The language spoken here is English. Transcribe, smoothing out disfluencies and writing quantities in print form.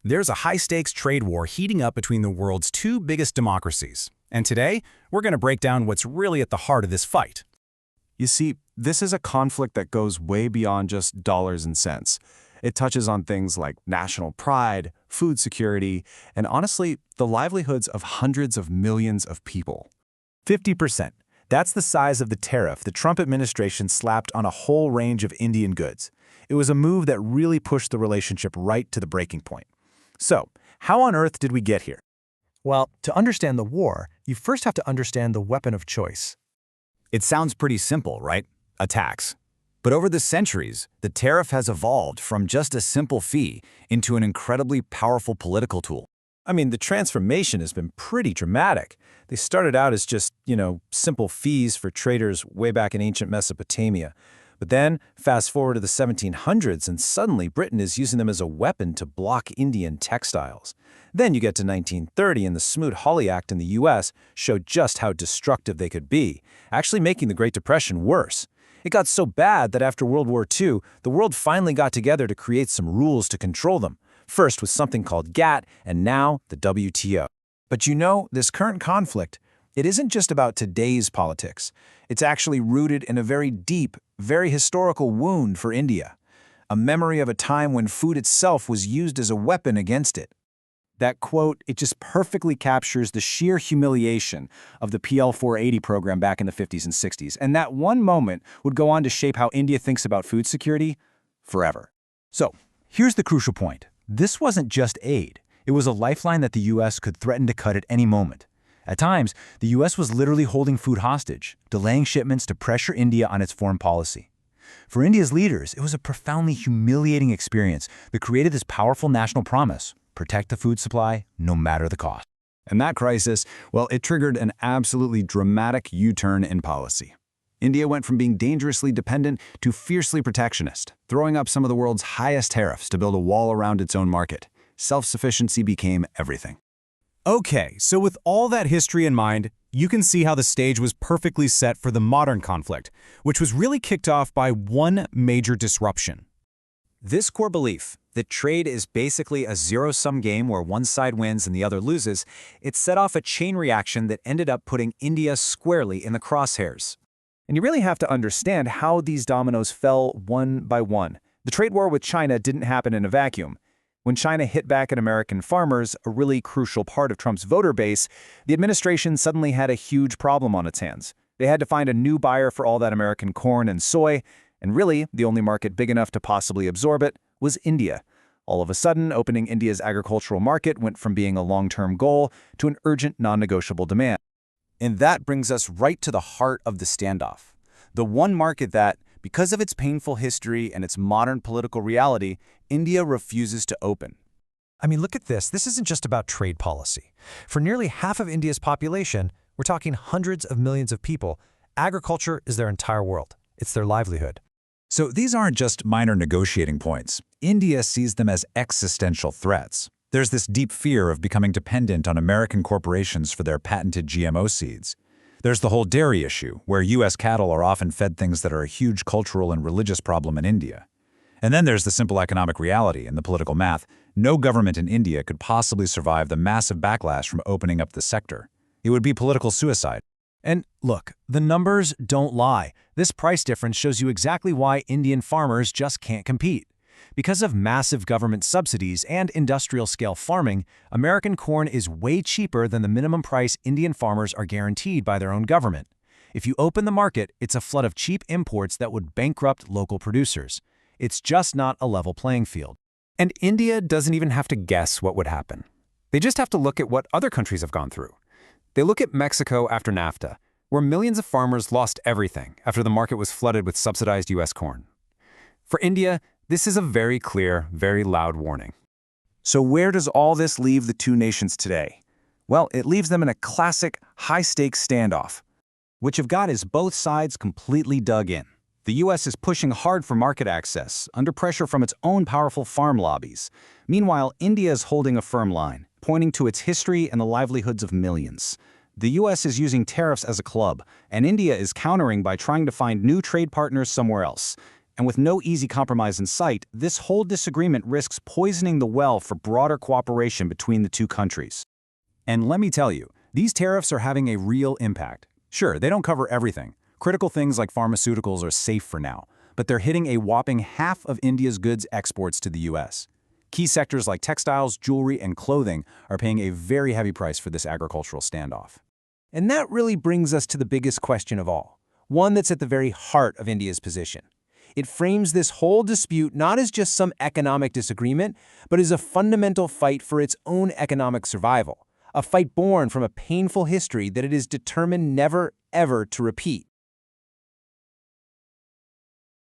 There's a high-stakes trade war heating up between the world's two biggest democracies. And today, we're going to break down what's really at the heart of this fight. You see, this is a conflict that goes way beyond just dollars and cents. It touches on things like national pride, food security, and honestly, the livelihoods of hundreds of millions of people. 50%. That's the size of the tariff the Trump administration slapped on a whole range of Indian goods. It was a move that really pushed the relationship right to the breaking point. So, how on earth did we get here? Well, to understand the war, you first have to understand the weapon of choice. It sounds pretty simple, right? A tax. But over the centuries, the tariff has evolved from just a simple fee into an incredibly powerful political tool. I mean, the transformation has been pretty dramatic. They started out as just, simple fees for traders way back in ancient Mesopotamia. But then, fast forward to the 1700s, and suddenly Britain is using them as a weapon to block Indian textiles. Then you get to 1930, and the Smoot-Hawley Act in the U.S. showed just how destructive they could be, actually making the Great Depression worse. It got so bad that after World War II, the world finally got together to create some rules to control them, first with something called GATT, and now the WTO. But this current conflict, it isn't just about today's politics. It's actually rooted in a very deep, very historical wound for India, a memory of a time when food itself was used as a weapon against it. That quote, it just perfectly captures the sheer humiliation of the PL 480 program back in the 50s and 60s, and that one moment would go on to shape how India thinks about food security forever. So, here's the crucial point. This wasn't just aid. It was a lifeline that the U.S. could threaten to cut at any moment. At times, the U.S. was literally holding food hostage, delaying shipments to pressure India on its foreign policy. For India's leaders, it was a profoundly humiliating experience that created this powerful national promise: protect the food supply, no matter the cost. And that crisis, well, it triggered an absolutely dramatic U-turn in policy. India went from being dangerously dependent to fiercely protectionist, throwing up some of the world's highest tariffs to build a wall around its own market. Self-sufficiency became everything. Okay, so with all that history in mind, you can see how the stage was perfectly set for the modern conflict, which was really kicked off by one major disruption. This core belief that trade is basically a zero-sum game where one side wins and the other loses, it set off a chain reaction that ended up putting India squarely in the crosshairs. And you really have to understand how these dominoes fell one by one. The trade war with China didn't happen in a vacuum. When China hit back at American farmers, a really crucial part of Trump's voter base, the administration suddenly had a huge problem on its hands. They had to find a new buyer for all that American corn and soy, and really, the only market big enough to possibly absorb it was India. All of a sudden, opening India's agricultural market went from being a long-term goal to an urgent, non-negotiable demand. And that brings us right to the heart of the standoff. The one market that, because of its painful history and its modern political reality, India refuses to open. I mean, look at this. This isn't just about trade policy. For nearly half of India's population, we're talking hundreds of millions of people, agriculture is their entire world. It's their livelihood. So these aren't just minor negotiating points. India sees them as existential threats. There's this deep fear of becoming dependent on American corporations for their patented GMO seeds. There's the whole dairy issue, where U.S. cattle are often fed things that are a huge cultural and religious problem in India. And then there's the simple economic reality and the political math. No government in India could possibly survive the massive backlash from opening up the sector. It would be political suicide. And look, the numbers don't lie. This price difference shows you exactly why Indian farmers just can't compete. Because of massive government subsidies and industrial-scale farming, American corn is way cheaper than the minimum price Indian farmers are guaranteed by their own government. If you open the market, it's a flood of cheap imports that would bankrupt local producers. It's just not a level playing field. And India doesn't even have to guess what would happen. They just have to look at what other countries have gone through. They look at Mexico after NAFTA, where millions of farmers lost everything after the market was flooded with subsidized U.S. corn. For India, this is a very clear, very loud warning. So where does all this leave the two nations today? Well, it leaves them in a classic high-stakes standoff. What you've got is both sides completely dug in. The U.S. is pushing hard for market access, under pressure from its own powerful farm lobbies. Meanwhile, India is holding a firm line, pointing to its history and the livelihoods of millions. The U.S. is using tariffs as a club, and India is countering by trying to find new trade partners somewhere else. And with no easy compromise in sight, this whole disagreement risks poisoning the well for broader cooperation between the two countries. And let me tell you, these tariffs are having a real impact. Sure, they don't cover everything. Critical things like pharmaceuticals are safe for now, but they're hitting a whopping half of India's goods exports to the US. Key sectors like textiles, jewelry, and clothing are paying a very heavy price for this agricultural standoff. And that really brings us to the biggest question of all, one that's at the very heart of India's position. It frames this whole dispute not as just some economic disagreement, but as a fundamental fight for its own economic survival, a fight born from a painful history that it is determined never, ever to repeat.